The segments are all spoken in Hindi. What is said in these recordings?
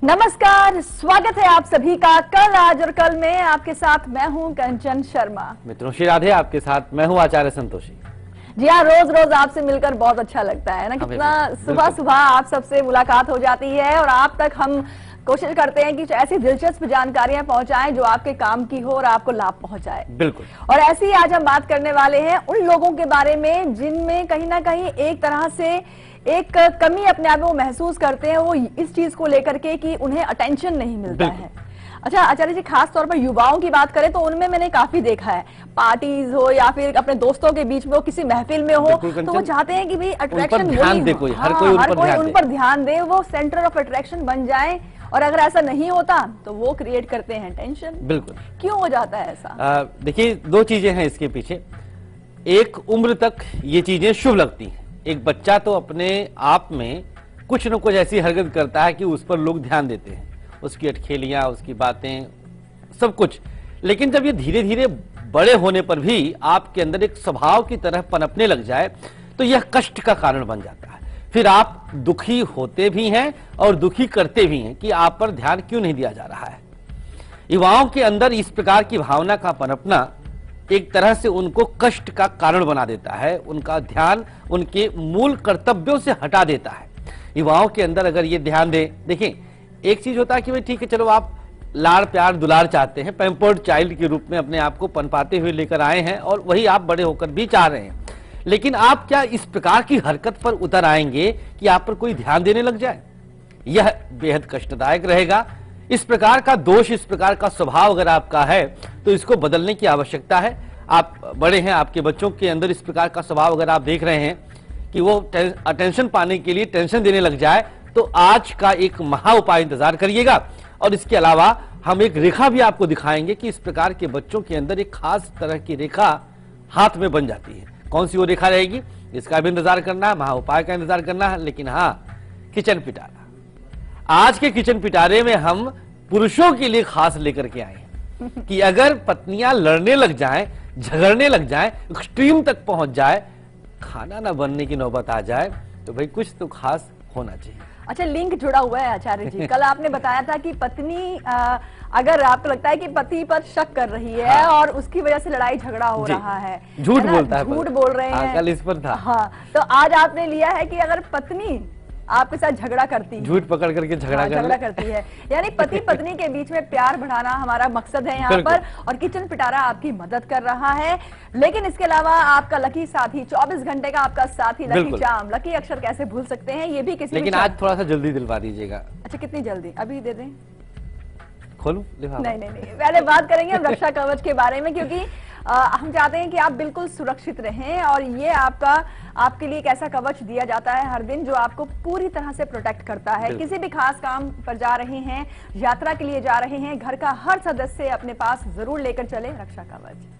नमस्कार, स्वागत है आप सभी का कल आज और कल में। आपके साथ मैं हूं कंचन शर्मा। मित्रों श्री राधे, आपके साथ मैं हूं आचार्य संतोषी। जी हाँ, रोज रोज आपसे मिलकर बहुत अच्छा लगता है ना। कितना सुबह सुबह आप सबसे मुलाकात हो जाती है और आप तक हम कोशिश करते हैं कि ऐसी दिलचस्प जानकारियां पहुंचाएं जो आपके काम की हो और आपको लाभ पहुंचाए। बिल्कुल। और ऐसे ही आज हम बात करने वाले हैं उन लोगों के बारे में जिनमें कहीं ना कहीं एक तरह से एक कमी अपने आप में वो महसूस करते हैं, वो इस चीज को लेकर के कि उन्हें अटेंशन नहीं मिलता है। अच्छा आचार्य जी, खास तौर पर युवाओं की बात करें तो उनमें मैंने काफी देखा है, पार्टीज हो या फिर अपने दोस्तों के बीच में हो, किसी महफिल में हो, तो वो चाहते हैं कि भाई अट्रैक्शन हर कोई उन पर ध्यान दे, वो सेंटर ऑफ अट्रैक्शन बन जाए। और अगर ऐसा नहीं होता तो वो क्रिएट करते हैं टेंशन। बिल्कुल। क्यों हो जाता है ऐसा? देखिए, दो चीजें हैं इसके पीछे। एक उम्र तक ये चीजें शुभ लगती हैं। एक बच्चा तो अपने आप में कुछ न कुछ ऐसी हरकत करता है कि उस पर लोग ध्यान देते हैं, उसकी अटखेलियां, उसकी बातें, सब कुछ। लेकिन जब ये धीरे धीरे बड़े होने पर भी आपके अंदर एक स्वभाव की तरह पनपने लग जाए तो यह कष्ट का कारण बन जाता है। फिर आप दुखी होते भी हैं और दुखी करते भी हैं कि आप पर ध्यान क्यों नहीं दिया जा रहा है। युवाओं के अंदर इस प्रकार की भावना का पनपना एक तरह से उनको कष्ट का कारण बना देता है, उनका ध्यान उनके मूल कर्तव्यों से हटा देता है। युवाओं के अंदर अगर ये ध्यान दे, देखिए एक चीज होता है कि भाई ठीक है, चलो आप लाड़ प्यार दुलार चाहते हैं, पैम्पर्ड चाइल्ड के रूप में अपने आप को पनपाते हुए लेकर आए हैं और वही आप बड़े होकर भी चाह रहे हैं। लेकिन आप क्या इस प्रकार की हरकत पर उतर आएंगे कि आप पर कोई ध्यान देने लग जाए? यह बेहद कष्टदायक रहेगा। इस प्रकार का दोष, इस प्रकार का स्वभाव अगर आपका है तो इसको बदलने की आवश्यकता है। आप बड़े हैं, आपके बच्चों के अंदर इस प्रकार का स्वभाव अगर आप देख रहे हैं कि वो अटेंशन पाने के लिए टेंशन देने लग जाए, तो आज का एक महा उपाय इंतजार करिएगा। और इसके अलावा हम एक रेखा भी आपको दिखाएंगे कि इस प्रकार के बच्चों के अंदर एक खास तरह की रेखा हाथ में बन जाती है। कौन सी वो रेखा रहेगी, इसका भी इंतजार करना है, महा उपाय का इंतजार करना है। लेकिन हाँ, किचन पिटारा, आज के किचन पिटारे में हम पुरुषों के लिए खास लेकर के आए हैं कि अगर पत्नियां लड़ने लग जाएं, झगड़ने लग जाएं, एक्सट्रीम तक पहुंच जाए, खाना ना बनने की नौबत आ जाए, तो भाई कुछ तो खास होना चाहिए। अच्छा, लिंक जुड़ा हुआ है आचार्य जी। कल आपने बताया था कि पत्नी अगर आपको लगता है कि पति पर शक कर रही है, हाँ, और उसकी वजह से लड़ाई झगड़ा हो रहा है, झूठ बोलता है, झूठ बोल रहे हैं। कल इस पर था। हाँ, तो आज आपने लिया है कि अगर पत्नी आपके साथ झगड़ा करती है, झूठ पकड़ करके झगड़ा करती है, यानी पति पत्नी के बीच में प्यार बढ़ाना हमारा मकसद है यहाँ पर, और किचन पिटारा आपकी मदद कर रहा है। लेकिन इसके अलावा आपका लकी साथी, 24 घंटे का आपका साथी लकी चार्म, लकी अक्षर कैसे भूल सकते हैं, ये भी किसी। लेकिन आज थोड़ा सा जल्दी दिलवा दीजिएगा। अच्छा, कितनी जल्दी? अभी दे दें? खोलूं? नहीं, पहले बात करेंगे हम रक्षा कवच के बारे में, क्योंकि हम चाहते हैं कि आप बिल्कुल सुरक्षित रहें। और ये आपके लिए एक ऐसा कवच दिया जाता है हर दिन जो आपको पूरी तरह से प्रोटेक्ट करता है। किसी भी खास काम पर जा रहे हैं, यात्रा के लिए जा रहे हैं, घर का हर सदस्य अपने पास जरूर लेकर चले रक्षा कवच।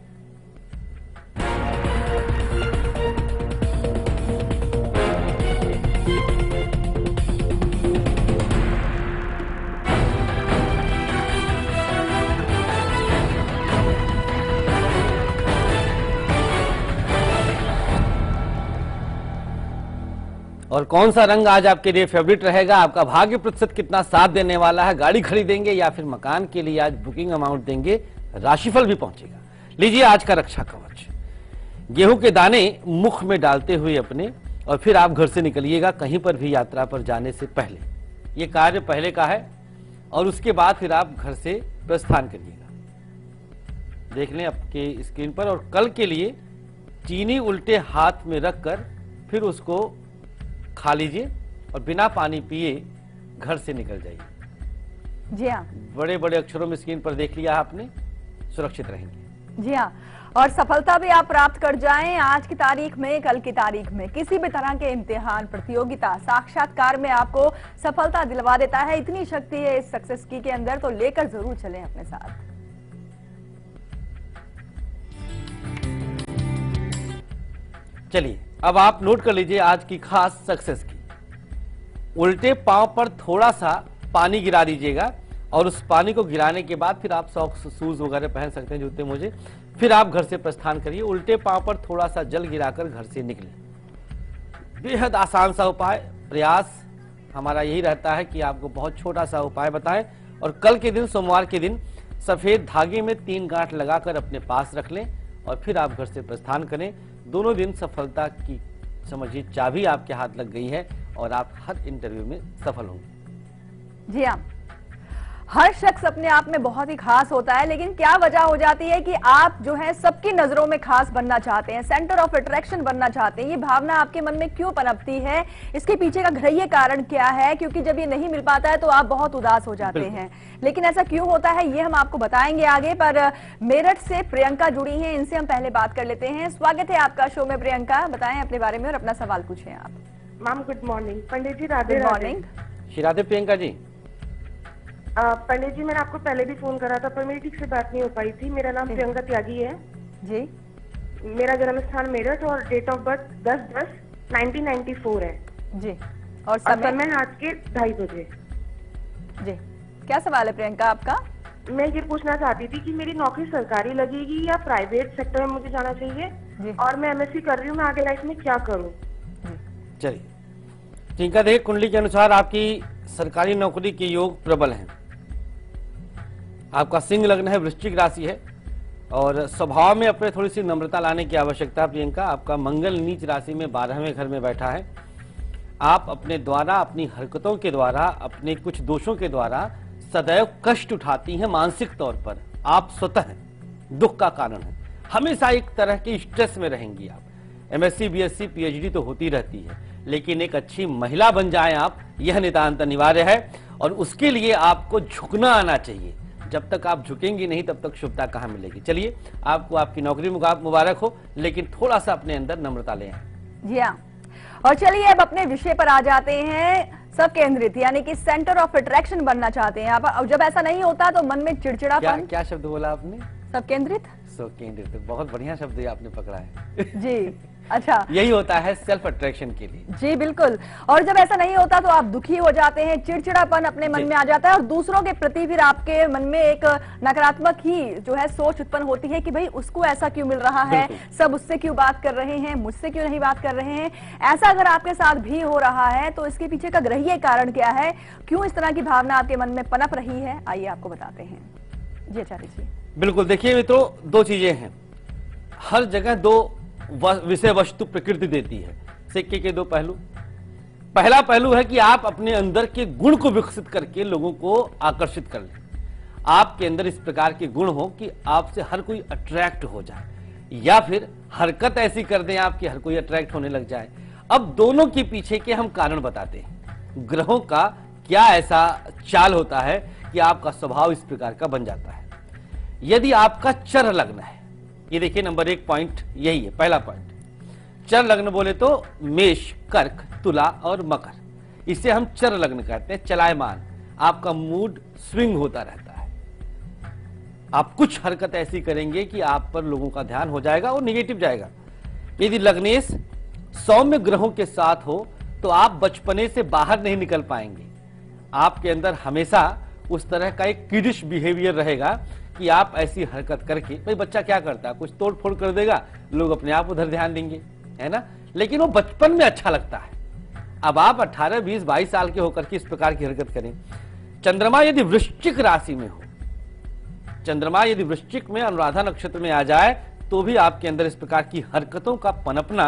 और कौन सा रंग आज आपके लिए फेवरेट रहेगा, आपका भाग्य प्रतिशत कितना साथ देने वाला है, गाड़ी खरीदेंगे या फिर मकान के लिए आज बुकिंग अमाउंट देंगे, राशिफल भी पहुंचेगा। लीजिए आज का रक्षा कवच। गेहूं के दाने मुख में डालते हुए अपने, और फिर आप घर से निकलिएगा कहीं पर भी यात्रा पर जाने से पहले। यह कार्य पहले का है और उसके बाद फिर आप घर से प्रस्थान करिएगा। देख लें आपके स्क्रीन पर। और कल के लिए चीनी उल्टे हाथ में रखकर फिर उसको खा लीजिए और बिना पानी पिए घर से निकल जाइए। जी हाँ, बड़े बड़े अक्षरों में स्क्रीन पर देख लिया आपने, सुरक्षित रहेंगे। जी हाँ, और सफलता भी आप प्राप्त कर जाएं आज की तारीख में, कल की तारीख में। किसी भी तरह के इम्तिहान, प्रतियोगिता, साक्षात्कार में आपको सफलता दिलवा देता है। इतनी शक्ति है इस सक्सेस की के अंदर, तो लेकर जरूर चलें अपने साथ। चलिए अब आप नोट कर लीजिए आज की खास सक्सेस की। उल्टे पांव पर थोड़ा सा पानी गिरा दीजिएगा और उस पानी को गिराने के बाद फिर आप सॉक्स, शूज वगैरह पहन सकते हैं, जूते मोजे। फिर आप घर से प्रस्थान करिए। उल्टे पांव पर थोड़ा सा जल गिराकर घर से निकले। बेहद आसान सा उपाय। प्रयास हमारा यही रहता है कि आपको बहुत छोटा सा उपाय बताएं। और कल के दिन, सोमवार के दिन, सफेद धागे में 3 गांठ लगाकर अपने पास रख लें और फिर आप घर से प्रस्थान करें। दोनों दिन सफलता की समझिए चाबी आपके हाथ लग गई है और आप हर इंटरव्यू में सफल होंगे। जी हाँ, हर शख्स अपने आप में बहुत ही खास होता है, लेकिन क्या वजह हो जाती है कि आप जो है सबकी नजरों में खास बनना चाहते हैं, सेंटर ऑफ अट्रैक्शन बनना चाहते हैं। ये भावना आपके मन में क्यों पनपती है? इसके पीछे का गहराई कारण क्या है? क्योंकि जब ये नहीं मिल पाता है तो आप बहुत उदास हो जाते हैं। लेकिन ऐसा क्यों होता है ये हम आपको बताएंगे आगे। पर मेरठ से प्रियंका जुड़ी हैं, इनसे हम पहले बात कर लेते हैं। स्वागत है आपका शो में प्रियंका, बताएं अपने बारे में और अपना सवाल पूछें आप। Ma'am good morning. Pandit ji Radhe good Radhe. Morning. Shri Radhe Priyanka ji. Pandit ji मैंने आपको पहले भी फोन करा था पर मेरी ठीक से बात नहीं हो पाई थी। मेरा नाम प्रियंका त्यागी है जी। मेरा जन्म स्थान मेरठ और डेट ऑफ बर्थ 10/10/1994 है जी। और और समय? समय रात के 2:30 बजे। जी, क्या सवाल है प्रियंका आपका? मैं ये पूछना चाहती थी कि मेरी नौकरी सरकारी लगेगी या प्राइवेट सेक्टर में मुझे जाना जी। चाहिए, और मैं एमएससी कर रही हूँ, मैं आगे लाइफ में क्या करूँ? चलिए प्रियंका, देखिए कुंडली के अनुसार आपकी सरकारी नौकरी के योग प्रबल हैं। आपका सिंह लग्न है, वृश्चिक राशि है और स्वभाव में अपने थोड़ी सी नम्रता लाने की आवश्यकता है। प्रियंका, आपका मंगल नीच राशि में 12वें घर में बैठा है। आप अपने द्वारा, अपनी हरकतों के द्वारा, अपने कुछ दोषों के द्वारा सदैव कष्ट उठाती हैं मानसिक तौर पर। आप स्वतः दुख का कारण है। हमेशा एक तरह के स्ट्रेस में रहेंगी आप। एमएससी, बीएससी, पीएचडी तो होती रहती है, लेकिन एक अच्छी महिला बन जाएं आप, यह नितांत अनिवार्य है। और उसके लिए आपको झुकना आना चाहिए। जब तक आप झुकेंगी नहीं तब तक शुभता कहां मिलेगी। चलिए, आपको आपकी नौकरी मुबारक हो, लेकिन थोड़ा सा अपने अंदर नम्रता ले आए। जी हाँ, और चलिए अब अपने विषय पर आ जाते हैं। सब केंद्रित यानी कि सेंटर ऑफ अट्रैक्शन बनना चाहते हैं आप, और जब ऐसा नहीं होता तो मन में चिड़चिड़ापन। क्या शब्द बोला आपने? सब केंद्रित। सब केंद्रित, बहुत बढ़िया शब्द ये आपने पकड़ा है। जी, अच्छा, यही होता है सेल्फ अट्रैक्शन के लिए। जी बिल्कुल। और जब ऐसा नहीं होता तो आप दुखी हो जाते हैं, चिड़चिड़ापन अपने मन में आ जाता है और दूसरों के प्रति फिर आपके मन में एक नकारात्मक ही जो है सोच उत्पन्न होती है कि भाई उसको ऐसा क्यों मिल रहा है, सब उससे क्यों बात कर रहे हैं, मुझसे क्यों नहीं बात कर रहे हैं। ऐसा अगर आपके साथ भी हो रहा है तो इसके पीछे का गहराई कारण क्या है, क्यों इस तरह की भावना आपके मन में पनप रही है, आइए आपको बताते हैं। जी आचार्य जी। बिल्कुल, देखिए मित्रों, दो चीजें हैं। हर जगह दो विषय वस्तु प्रकृति देती है, सिक्के के दो पहलू। पहला पहलू है कि आप अपने अंदर के गुण को विकसित करके लोगों को आकर्षित कर लें। आपके अंदर इस प्रकार के गुण हो कि आपसे हर कोई अट्रैक्ट हो जाए, या फिर हरकत ऐसी कर दें आपकी हर कोई अट्रैक्ट होने लग जाए। अब दोनों के पीछे के हम कारण बताते हैं। ग्रहों का क्या ऐसा चाल होता है कि आपका स्वभाव इस प्रकार का बन जाता है। यदि आपका चर लग्न है, ये देखिए नंबर 1 पॉइंट यही है, पहला पॉइंट। चर लग्न बोले तो मेष, कर्क, तुला और मकर, इसे हम चर लग्न कहते हैं। चलायमान, आपका मूड स्विंग होता रहता है। आप कुछ हरकत ऐसी करेंगे कि आप पर लोगों का ध्यान हो जाएगा और निगेटिव जाएगा। यदि लग्नेश सौम्य ग्रहों के साथ हो तो आप बचपने से बाहर नहीं निकल पाएंगे। आपके अंदर हमेशा उस तरह का एक किडिश बिहेवियर रहेगा कि आप ऐसी हरकत करके, भाई बच्चा क्या करता है, कुछ तोड़ फोड़ कर देगा, लोग अपने आप उधर ध्यान देंगे, है ना, लेकिन वो बचपन में अच्छा लगता है। अब आप 18, 20, 22 साल के होकर के इस प्रकार की हरकत करें। चंद्रमा यदि वृश्चिक राशि में हो, चंद्रमा यदि वृश्चिक में अनुराधा नक्षत्र में आ जाए तो भी आपके अंदर इस प्रकार की हरकतों का पनपना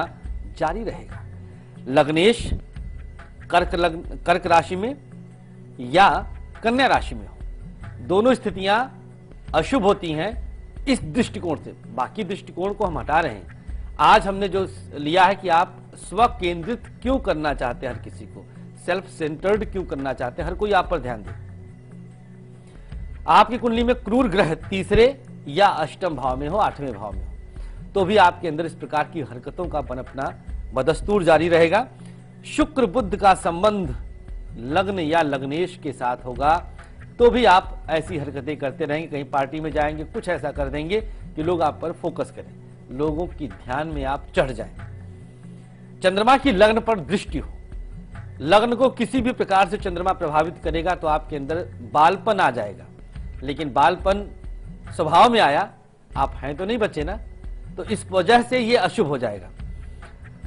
जारी रहेगा। लग्नेश कर्क राशि में या कन्या राशि में हो, दोनों स्थितियां अशुभ होती हैं, इस दृष्टिकोण से, बाकी दृष्टिकोण को हम हटा रहे हैं। आज हमने जो लिया है कि आप स्व केंद्रित क्यों करना चाहते हैं, हर किसी को सेल्फ सेंटर्ड क्यों करना चाहते हैं, हर कोई आप पर ध्यान दे। आपकी कुंडली में क्रूर ग्रह तीसरे या अष्टम भाव में हो, 8वें भाव में हो, तो भी आपके अंदर इस प्रकार की हरकतों का पनपना बदस्तूर जारी रहेगा। शुक्र बुध का संबंध लग्न या लग्नेश के साथ होगा तो भी आप ऐसी हरकतें करते रहेंगे। कहीं पार्टी में जाएंगे, कुछ ऐसा कर देंगे कि लोग आप पर फोकस करें, लोगों की ध्यान में आप चढ़ जाएं। चंद्रमा की लग्न पर दृष्टि हो, लग्न को किसी भी प्रकार से चंद्रमा प्रभावित करेगा तो आपके अंदर बालपन आ जाएगा। लेकिन बालपन स्वभाव में आया, आप हैं तो नहीं बचे ना, तो इस वजह से ये अशुभ हो जाएगा।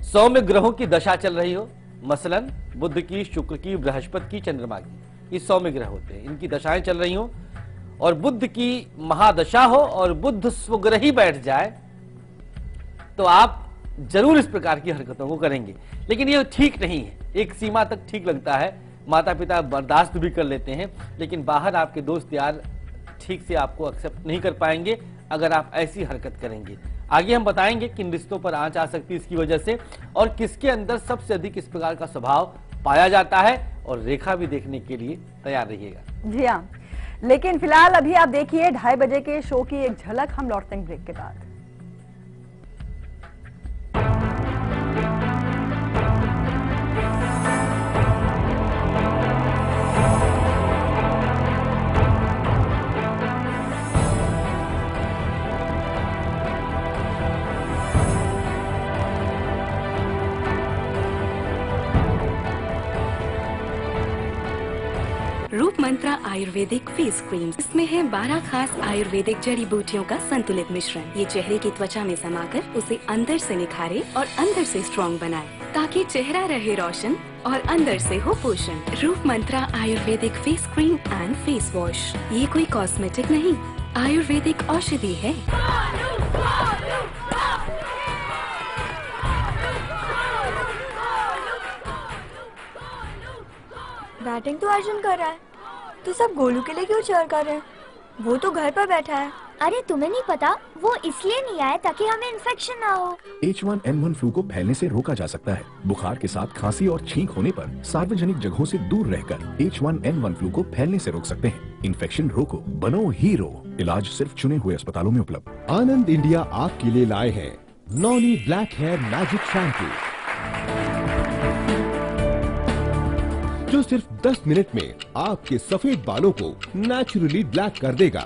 100 में ग्रहों की दशा चल रही हो, मसलन बुध की, शुक्र की, बृहस्पति की, चंद्रमा की, ये 100 में ग्रह होते हैं, इनकी दशाएं चल रही हो और बुध की महादशा हो और बुध स्वग्रह ही बैठ जाए तो आप जरूर इस प्रकार की हरकतों को करेंगे। लेकिन ये ठीक नहीं है, एक सीमा तक ठीक लगता है, माता पिता बर्दाश्त भी कर लेते हैं, लेकिन बाहर आपके दोस्त यार ठीक से आपको एक्सेप्ट नहीं कर पाएंगे अगर आप ऐसी हरकत करेंगे। आगे हम बताएंगे किन रिश्तों पर आंच आ सकती है इसकी वजह से और किसके अंदर सबसे अधिक इस प्रकार का स्वभाव पाया जाता है, और रेखा भी देखने के लिए तैयार रहिएगा। जी हाँ, लेकिन फिलहाल अभी आप देखिए 2:30 बजे के शो की एक झलक, हम लौटते हैं ब्रेक के बाद। रूप मंत्रा आयुर्वेदिक फेस क्रीम, इसमें है 12 खास आयुर्वेदिक जड़ी बूटियों का संतुलित मिश्रण। ये चेहरे की त्वचा में समाकर उसे अंदर से निखारे और अंदर से स्ट्रॉन्ग बनाए, ताकि चेहरा रहे रोशन और अंदर से हो पोषण। Roop Mantra ayurvedic face cream and face wash, ये कोई कॉस्मेटिक नहीं, आयुर्वेदिक औषधि है। बैटिंग तो अर्जुन कर रहा है, तो सब गोलू के लिए क्यों चीयर कर रहे हैं? वो तो घर पर बैठा है। अरे तुम्हें नहीं पता, वो इसलिए नहीं आया ताकि हमें इन्फेक्शन ना हो। H1N1 फ्लू को फैलने से रोका जा सकता है। बुखार के साथ खांसी और छींक होने पर सार्वजनिक जगहों से दूर रहकर H1N1 फ्लू को फैलने से रोक सकते हैं। इन्फेक्शन रोको, बनो हीरो। इलाज सिर्फ चुने हुए अस्पतालों में उपलब्ध। आनंद इंडिया आपके लिए लाए हैं Noni black hair magic shampoo, जो सिर्फ 10 मिनट में आपके सफेद बालों को नेचुरली ब्लैक कर देगा।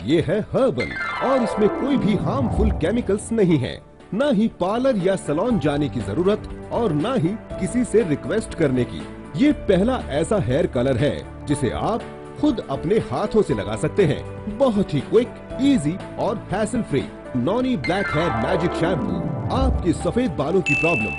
ये है हर्बल और इसमें कोई भी हार्मफुल केमिकल्स नहीं है, न ही पार्लर या सैलून जाने की जरूरत और न ही किसी से रिक्वेस्ट करने की। ये पहला ऐसा हेयर कलर है जिसे आप खुद अपने हाथों से लगा सकते हैं। बहुत ही क्विक, इजी और hassle free. Noni black hair magic shampoo आपके सफेद बालों की problem,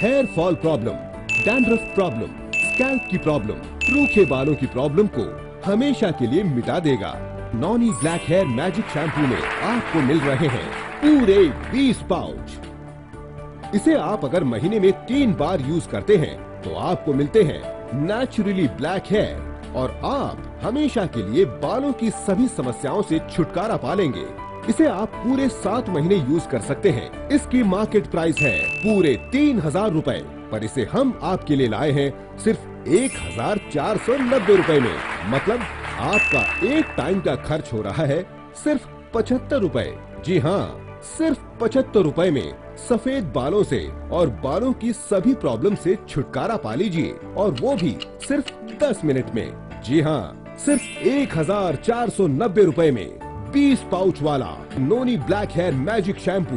hair fall problem, dandruff problem, scalp की प्रॉब्लम, रूखे बालों की प्रॉब्लम को हमेशा के लिए मिटा देगा। Noni black hair magic shampoo में आपको मिल रहे हैं पूरे 20 पाउच। इसे आप अगर महीने में 3 बार यूज करते हैं तो आपको मिलते हैं नेचुरली ब्लैक हेयर और आप हमेशा के लिए बालों की सभी समस्याओं से छुटकारा पालेंगे। इसे आप पूरे 7 महीने यूज कर सकते हैं। इसकी मार्केट प्राइस है पूरे 3000 रुपए, पर इसे हम आपके लिए लाए हैं सिर्फ 1490 रुपए में। मतलब आपका एक टाइम का खर्च हो रहा है सिर्फ 75 रुपए। जी हाँ, सिर्फ 75 रुपए में सफेद बालों से और बालों की सभी प्रॉब्लम से छुटकारा पा लीजिए, और वो भी सिर्फ 10 मिनट में। जी हाँ, सिर्फ 1490 रुपए में 20 पाउच वाला नोनी ब्लैक हेयर मैजिक शैम्पू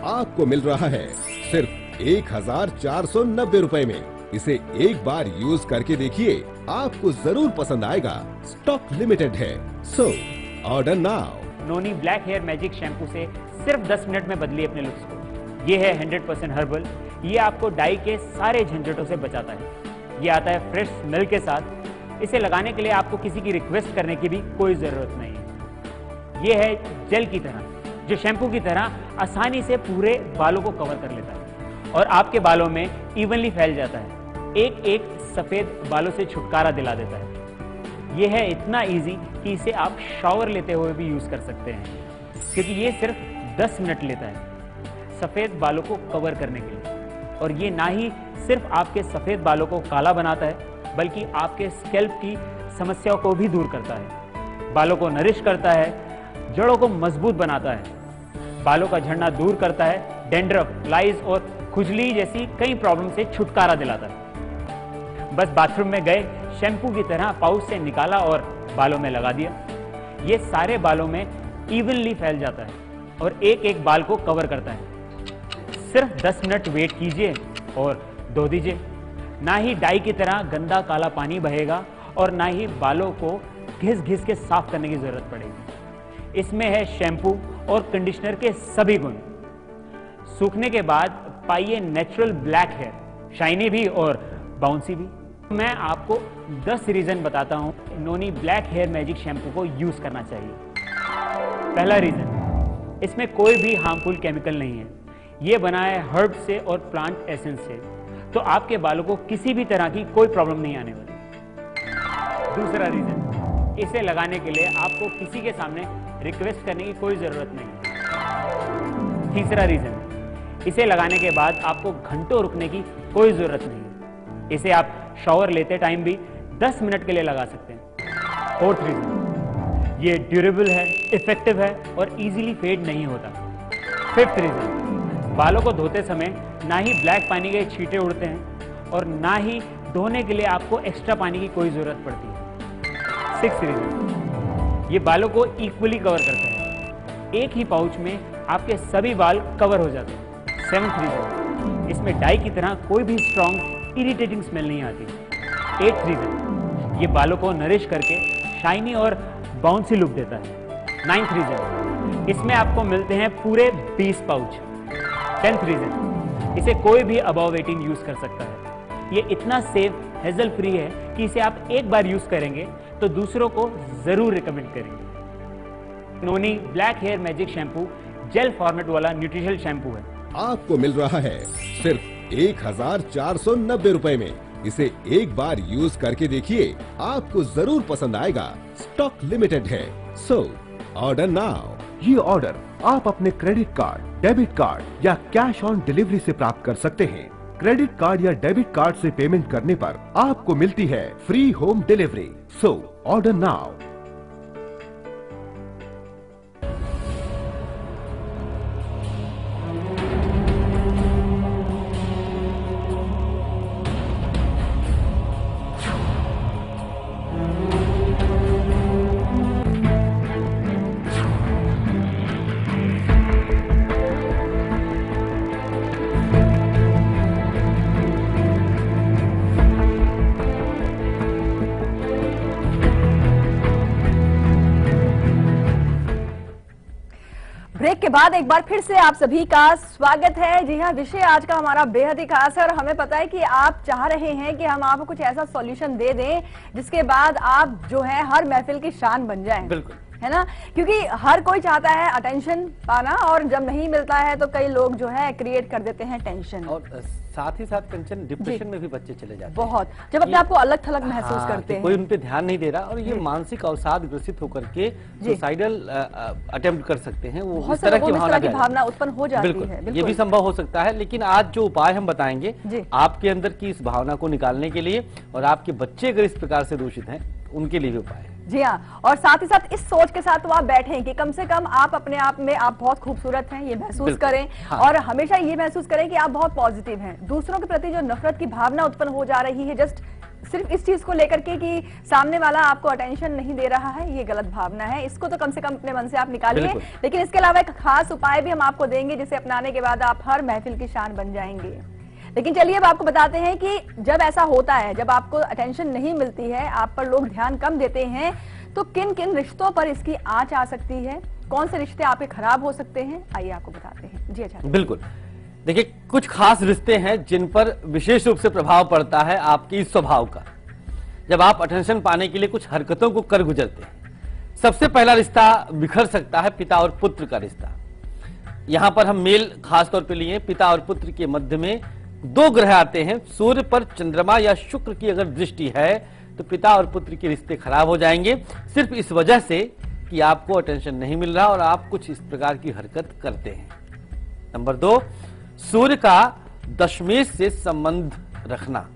आपको मिल रहा है सिर्फ 1490 रुपए में। इसे एक बार यूज करके देखिए, आपको जरूर पसंद आएगा। स्टॉक लिमिटेड है, सो ऑर्डर नाउ। नोनी ब्लैक हेयर मैजिक शैम्पू से सिर्फ 10 मिनट में बदलिए अपने लुक्स को। ये है 100% हर्बल, ये आपको डाई के सारे झंझटों से बचाता है। ये आता है फ्रेश स्मेल के साथ। इसे लगाने के लिए आपको किसी की रिक्वेस्ट करने की भी कोई जरूरत नहीं है। ये है जेल की तरह, जो शैम्पू की तरह आसानी से पूरे बालों को कवर कर लेता है और आपके बालों में इवनली फैल जाता है। एक एक सफेद बालों से छुटकारा दिला देता है। ये है इतना इजी कि इसे आप शावर लेते हुए भी यूज कर सकते हैं, क्योंकि ये सिर्फ 10 मिनट लेता है सफेद बालों को कवर करने के लिए। और ये ना ही सिर्फ आपके सफेद बालों को काला बनाता है, बल्कि आपके स्कैल्प की समस्याओं को भी दूर करता है, बालों को नरिश करता है, जड़ों को मजबूत बनाता है, बालों का झड़ना दूर करता है, डेंड्रफ, लाइज और खुजली जैसी कई प्रॉब्लम से छुटकारा दिलाता है। बस बाथरूम में गए, शैम्पू की तरह पाउच से निकाला और बालों में लगा दिया। ये सारे बालों में इवनली फैल जाता है और एक एक बाल को कवर करता है। सिर्फ 10 मिनट वेट कीजिए और धो दीजिए। ना ही डाई की तरह गंदा काला पानी बहेगा और ना ही बालों को घिस घिस के साफ करने की जरूरत पड़ेगी। इसमें है शैम्पू और कंडीशनर के सभी गुण। सूखने के बाद पाइए नेचुरल ब्लैक हेयर, शाइनी भी और बाउंसी भी। मैं आपको 10 रीजन बताता हूं नोनी ब्लैक हेयर मैजिक शैम्पू को यूज करना चाहिए। पहला रीजन, इसमें कोई भी हार्मफुल केमिकल नहीं है। यह बना है हर्ब से और प्लांट एसेंस से, तो आपके बालों को किसी भी तरह की कोई प्रॉब्लम नहीं आने वाली। दूसरा रीजन, इसे लगाने के लिए आपको किसी के सामने रिक्वेस्ट करने की कोई जरूरत नहीं। तीसरा रीजन, इसे लगाने के बाद आपको घंटों रुकने की कोई जरूरत नहीं। इसे आप शावर लेते टाइम भी 10 मिनट के लिए लगा सकते हैं। फोर्थ रीजन, ये ड्यूरेबल है, इफेक्टिव है और इजीली फेड नहीं होता। फिफ्थ रीजन, बालों को धोते समय ना ही ब्लैक पानी के छींटे उड़ते हैं और ना ही धोने के लिए आपको एक्स्ट्रा पानी की कोई जरूरत पड़ती है। सिक्स्थ रीजन, ये बालों को इक्वली कवर करता है। एक ही पाउच में आपके सभी बाल कवर हो जाते हैं। सेवंथ रीजन, इसमें डाई की तरह कोई भी स्ट्रॉन्ग इरिटेटिंग स्मेल नहीं आती। एट्थ रीजन, ये बालों को नरिश करके शाइनी और बाउंसी लुक देता है। नाइन्थ रीजन, इसमें आपको मिलते हैं पूरे 20 पाउच। 10th रीजन, इसे कोई भी अबव 18 यूज कर सकता है। ये इतना सेफ, हेजल फ्री है कि इसे आप एक बार यूज करेंगे तो दूसरों को जरूर रिकमेंड करेंगे। Noni black hair magic shampoo gel format वाला न्यूट्रिशनल शैम्पू है। आपको मिल रहा है सिर्फ 1490 रुपए में। इसे एक बार यूज करके देखिए, आपको जरूर पसंद आएगा। स्टॉक लिमिटेड है, सो ऑर्डर नाउ। ये ऑर्डर आप अपने क्रेडिट कार्ड, डेबिट कार्ड या कैश ऑन डिलीवरी से प्राप्त कर सकते हैं। क्रेडिट कार्ड या डेबिट कार्ड से पेमेंट करने पर आपको मिलती है free home delivery. So order now. Break के बाद एक बार फिर से आप सभी का स्वागत है। जी हाँ, विषय आज का हमारा बेहद ही खास है और हमें पता है कि आप चाह रहे हैं कि हम आपको कुछ ऐसा सॉल्यूशन दे दें जिसके बाद आप जो है हर महफिल की शान बन जाएं। बिल्कुल, है ना, क्योंकि हर कोई चाहता है अटेंशन पाना और जब नहीं मिलता है तो कई लोग जो है क्रिएट कर देते हैं टेंशन, और साथ ही साथ टेंशन, डिप्रेशन में भी बच्चे चले जाते हैं बहुत, जब अपने आप को अलग थलग महसूस हाँ, करते हैं। कोई उन पे ध्यान नहीं दे रहा और ये मानसिक अवसाद ग्रसित होकर के सुसाइडल अटेम्प्ट कर सकते हैं। वो बहुत इस तरह की भावना उत्पन्न हो जाती है। बिल्कुल, ये भी संभव हो सकता है। लेकिन आज जो उपाय हम बताएंगे आपके अंदर की इस भावना को निकालने के लिए, और आपके बच्चे अगर इस प्रकार से दूषित हैं उनके लिए भी उपाय है। जी हाँ, और साथ ही साथ इस सोच के साथ तो आप बैठें कि कम से कम आप अपने आप में आप बहुत खूबसूरत हैं, ये महसूस करें। हाँ। और हमेशा ये महसूस करें कि आप बहुत पॉजिटिव हैं। दूसरों के प्रति जो नफरत की भावना उत्पन्न हो जा रही है जस्ट सिर्फ इस चीज को लेकर के कि सामने वाला आपको अटेंशन नहीं दे रहा है, ये गलत भावना है, इसको तो कम से कम अपने मन से आप निकालिए। लेकिन इसके अलावा एक खास उपाय भी हम आपको देंगे जिसे अपनाने के बाद आप हर महफिल की शान बन जाएंगे। लेकिन चलिए अब आपको बताते हैं कि जब ऐसा होता है, जब आपको अटेंशन नहीं मिलती है, आप पर लोग ध्यान कम देते हैं, तो किन किन रिश्तों पर इसकी आंच आ सकती है, कौन से रिश्ते आपके खराब हो सकते हैं, आइए आपको बताते हैं। जी अच्छा, बिल्कुल, देखिए कुछ खास रिश्ते हैं जिन पर विशेष रूप से प्रभाव पड़ता है आपकी इस स्वभाव का, जब आप अटेंशन पाने के लिए कुछ हरकतों को कर गुजरते हैं। सबसे पहला रिश्ता बिखर सकता है पिता और पुत्र का रिश्ता। यहां पर हम मेल खासतौर पर लिए, पिता और पुत्र के मध्य में दो ग्रह आते हैं। सूर्य पर चंद्रमा या शुक्र की अगर दृष्टि है तो पिता और पुत्र के रिश्ते खराब हो जाएंगे, सिर्फ इस वजह से कि आपको अटेंशन नहीं मिल रहा और आप कुछ इस प्रकार की हरकत करते हैं। नंबर 2, सूर्य का दशमेश से संबंध रखना।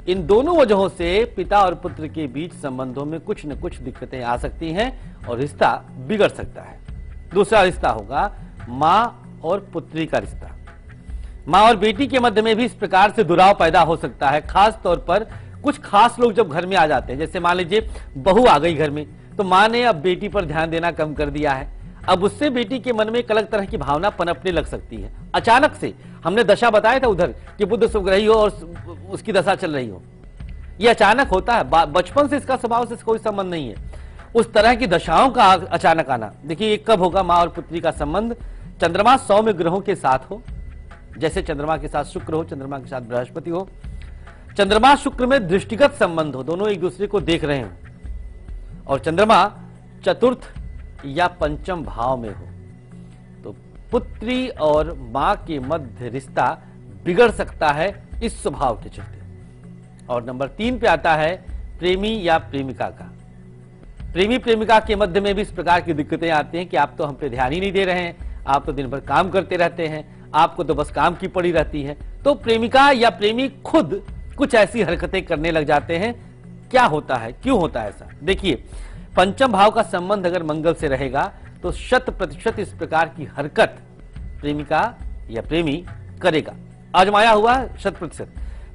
इन दोनों वजहों से पिता और पुत्र के बीच संबंधों में कुछ न कुछ दिक्कतें आ सकती हैं और रिश्ता बिगड़ सकता है। दूसरा रिश्ता होगा मां और पुत्री का रिश्ता। मां और बेटी के मध्य में भी इस प्रकार से दुराव पैदा हो सकता है। खास तौर पर कुछ खास लोग जब घर में आ जाते हैं, जैसे मान लीजिए बहू आ गई घर में, तो मां ने अब बेटी पर ध्यान देना कम कर दिया है। अब उससे बेटी के मन में एक अलग तरह की भावना पनपने लग सकती है। अचानक से हमने दशा बताया था उधर कि बुध सुग्रही हो और उसकी दशा चल रही हो, यह अचानक होता है। बचपन से इसका स्वभाव से कोई संबंध नहीं है। उस तरह की दशाओं का अचानक आना, देखिए ये कब होगा? मां और पुत्री का संबंध चंद्रमा 100 में ग्रहों के साथ हो, जैसे चंद्रमा के साथ शुक्र हो, चंद्रमा के साथ बृहस्पति हो, चंद्रमा शुक्र में दृष्टिगत संबंध हो, दोनों एक दूसरे को देख रहे हो, और चंद्रमा चतुर्थ या पंचम भाव में हो, तो पुत्री और मां के मध्य रिश्ता बिगड़ सकता है इस स्वभाव के चलते। और नंबर 3 पे आता है प्रेमी या प्रेमिका का। प्रेमी प्रेमिका के मध्य में भी इस प्रकार की दिक्कतें आती हैं कि आप तो हम पे ध्यान ही नहीं दे रहे हैं, आप तो दिन भर काम करते रहते हैं, आपको तो बस काम की पड़ी रहती है। तो प्रेमिका या प्रेमी खुद कुछ ऐसी हरकतें करने लग जाते हैं। क्या होता है, क्यों होता है ऐसा? देखिए, पंचम भाव का संबंध अगर मंगल से रहेगा तो 100% इस प्रकार की हरकत प्रेमिका या प्रेमी करेगा। आजमाया हुआ 100%।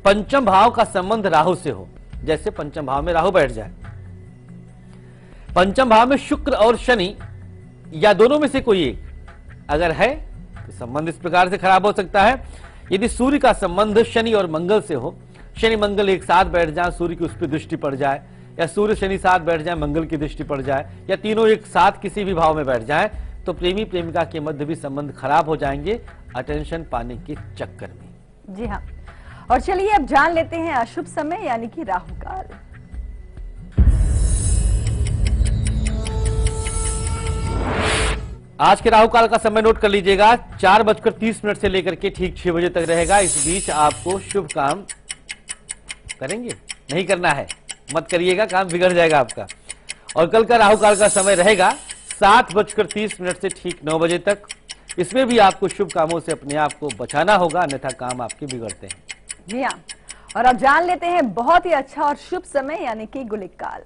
पंचम भाव का संबंध राहु से हो, जैसे पंचम भाव में राहु बैठ जाए, पंचम भाव में शुक्र और शनि या दोनों में से कोई एक अगर है तो संबंध इस प्रकार से खराब हो सकता है। यदि सूर्य का संबंध शनि और मंगल से हो, शनि मंगल एक साथ बैठ जाए, सूर्य की उस पर दृष्टि पड़ जाए, या सूर्य शनि साथ बैठ जाए, मंगल की दृष्टि पड़ जाए, या तीनों एक साथ किसी भी भाव में बैठ जाए, तो प्रेमी प्रेमिका के मध्य भी संबंध खराब हो जाएंगे अटेंशन पाने के चक्कर में। जी हाँ, और चलिए अब जान लेते हैं अशुभ समय यानी कि राहु काल। आज के राहु काल का समय नोट कर लीजिएगा, 4:30 से लेकर के ठीक 6 बजे तक रहेगा। इस बीच आपको शुभ काम करेंगे, नहीं करना है, मत करिएगा, काम बिगड़ जाएगा आपका। और कल का राहु काल का समय रहेगा 7:30 से ठीक 9 बजे तक। इसमें भी आपको शुभ कामों से अपने आप को बचाना होगा, अन्यथा काम आपके बिगड़ते हैं। जी हाँ, और अब जान लेते हैं बहुत ही अच्छा और शुभ समय यानी कि गुलिक काल।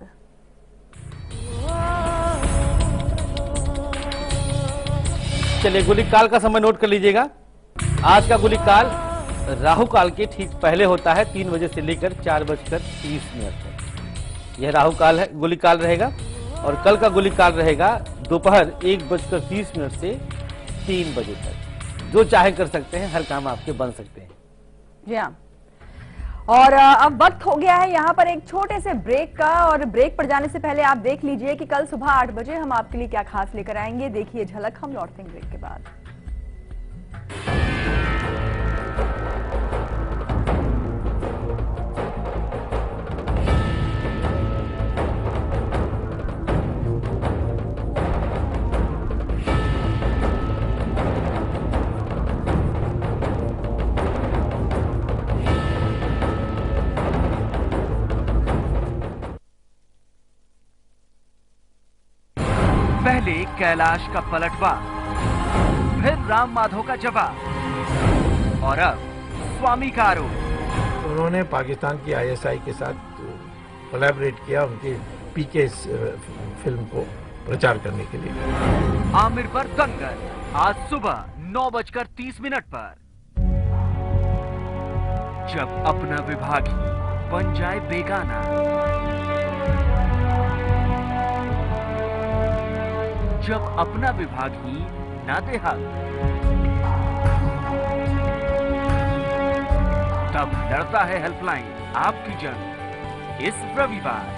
चलिए गुलिक काल का समय नोट कर लीजिएगा। आज का गुलिक काल राहु काल के ठीक पहले होता है, 3 बजे से लेकर 4:30 तक। यह राहु काल है, गुलिक काल रहेगा। और कल का गुलिक काल रहेगा दोपहर 1:30 से 3 बजे तक। जो चाहे कर सकते हैं, हर काम आपके बन सकते हैं। जी हाँ, और अब वक्त हो गया है यहाँ पर एक छोटे से ब्रेक का, और ब्रेक पर जाने से पहले आप देख लीजिए कि कल सुबह 8 बजे हम आपके लिए क्या खास लेकर आएंगे। देखिए झलक, हम लौटते हैं ब्रेक के बाद। पहले कैलाश का पलटवार, फिर राम माधव का जवाब, और अब स्वामी का आरोप। उन्होंने पाकिस्तान की ISI के साथ कोलैबोरेट किया उनकी पीके फिल्म को प्रचार करने के लिए। आमिर पर दंगल आज सुबह 9:30 पर। जब अपना विभाग बन जाए बेगाना, जब अपना विभाग ही ना दे हक, तब लड़ता है हेल्पलाइन आपकी जंग इस रविवार।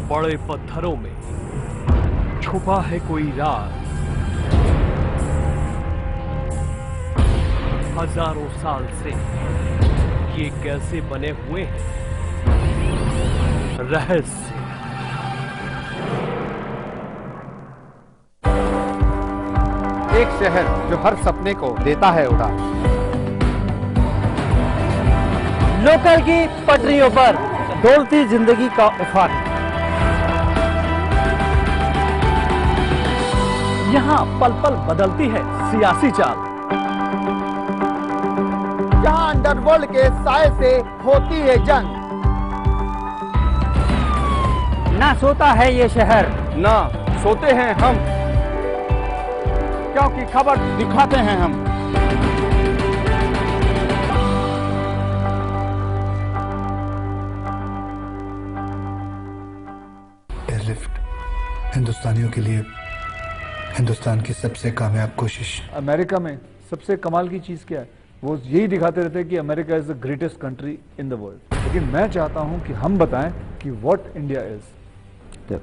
बड़े पत्थरों में छुपा है कोई राज। हजारों साल से ये कैसे बने हुए हैं? रहस्य एक शहर जो हर सपने को देता है उड़ान। लोकल की पटरियों पर डोलती जिंदगी का उफान। यहाँ पल पल बदलती है सियासी चाल। जहां अंडरवर्ल्ड के साए से होती है जंग। ना सोता है ये शहर, ना सोते हैं हम, क्योंकि खबर दिखाते हैं हम। एयरलिफ्ट हिंदुस्तानियों के लिए हिंदुस्तान की सबसे कामयाब कोशिश। अमेरिका में सबसे कमाल की चीज क्या है, वो यही दिखाते रहते हैं कि America is the greatest country in the world, लेकिन मैं चाहता हूं कि हम बताएं कि व्हाट इंडिया इज।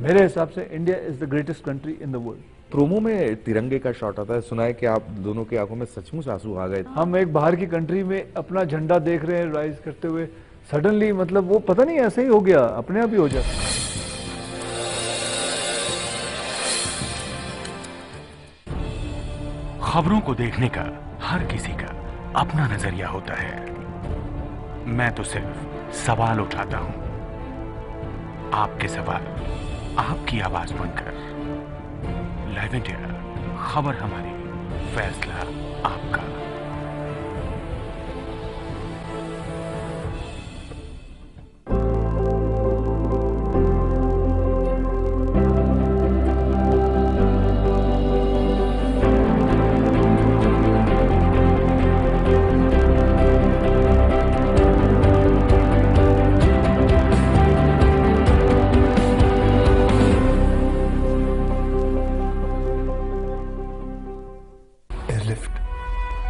मेरे हिसाब से India is the greatest country in the world. Promo में तिरंगे का शॉट आता है, सुना है कि आप दोनों की आंखों में सचमुच आंसू आ गए। हम एक बाहर की कंट्री में अपना झंडा देख रहे हैं राइज करते हुए, सडनली मतलब वो पता नहीं ऐसे ही हो गया, अपने आप ही हो जाता। खबरों को देखने का हर किसी का अपना नजरिया होता है। मैं तो सिर्फ सवाल उठाता हूं, आपके सवाल आपकी आवाज बनकर। लाइव इंडिया, खबर हमारी, फैसला आपका।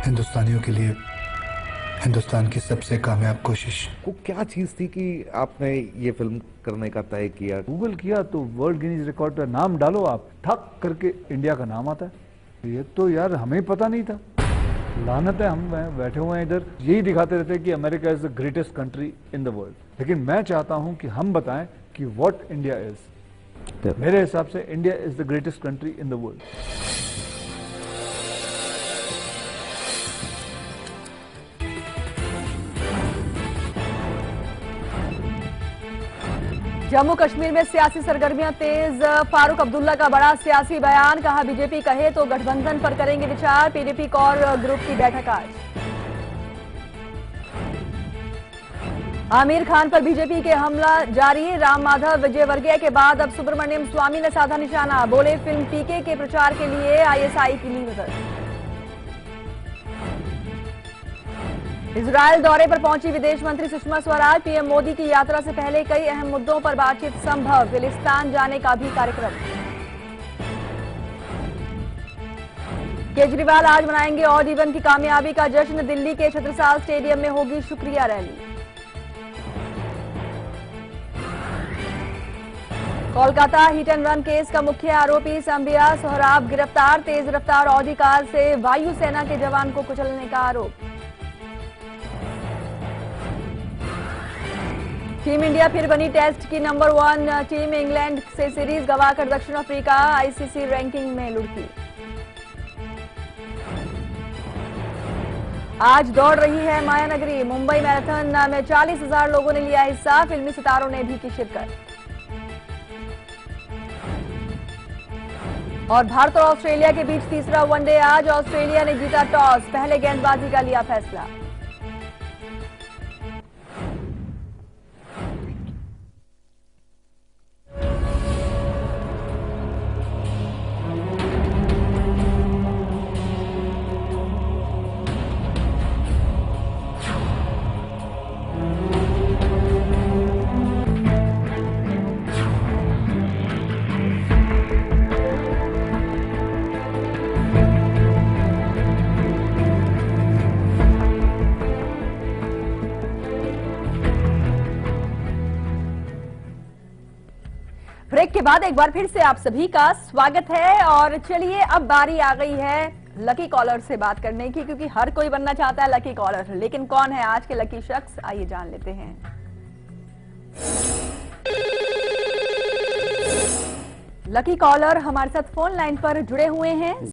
हिंदुस्तानियों के लिए हिंदुस्तान की सबसे कामयाब कोशिश। वो क्या चीज थी कि आपने ये फिल्म करने का तय किया? गूगल किया तो वर्ल्ड गिनीज रिकॉर्ड पर नाम डालो, आप ठक करके इंडिया का नाम आता है। ये तो यार हमें पता नहीं था, लानत है। हम बैठे हुए हैं इधर, यही दिखाते रहते हैं कि America is the greatest country in the world, लेकिन मैं चाहता हूं कि हम बताएं कि व्हाट इंडिया इज। मेरे हिसाब से India is the greatest country in the world. Jammu Kashmir में सियासी सरगर्मियां तेज। फारूक अब्दुल्ला का बड़ा सियासी बयान, कहा बीजेपी कहे तो गठबंधन पर करेंगे विचार। पीडीपी कोर ग्रुप की बैठक आज। आमिर खान पर बीजेपी के हमला जारी। राम माधव विजयवर्गीय के बाद अब सुब्रमण्यम स्वामी ने साधा निशाना, बोले फिल्म पीके के प्रचार के लिए आईएसआई की ली मदद। इजरायल दौरे पर पहुंची विदेश मंत्री सुषमा स्वराज। पीएम मोदी की यात्रा से पहले कई अहम मुद्दों पर बातचीत संभव, फिलिस्तीन जाने का भी कार्यक्रम। केजरीवाल आज मनाएंगे ऑड इवन की कामयाबी का जश्न। दिल्ली के छत्रसाल स्टेडियम में होगी शुक्रिया rally. Kolkata hit and run case का मुख्य आरोपी संबिया सोहराब गिरफ्तार। तेज रफ्तार ऑडी कार से वायुसेना के जवान को कुचलने का आरोप। टीम इंडिया फिर बनी टेस्ट की नंबर 1 टीम। इंग्लैंड से सीरीज गंवाकर दक्षिण अफ्रीका आईसीसी रैंकिंग में लुढ़की। आज दौड़ रही है मायानगरी। मुंबई मैराथन में 40,000 लोगों ने लिया हिस्सा। फिल्मी सितारों ने भी की शिरकत। और भारत और ऑस्ट्रेलिया के बीच तीसरा वनडे आज। ऑस्ट्रेलिया ने जीता टॉस, पहले गेंदबाजी का लिया फैसला। ब्रेक के बाद एक बार फिर से आप सभी का स्वागत है। और चलिए अब बारी आ गई है लकी कॉलर से बात करने की, क्योंकि हर कोई बनना चाहता है लकी कॉलर, लेकिन कौन है आज के लकी शख्स, आइए जान लेते हैं। लकी कॉलर हमारे साथ फोन लाइन पर जुड़े हुए हैं।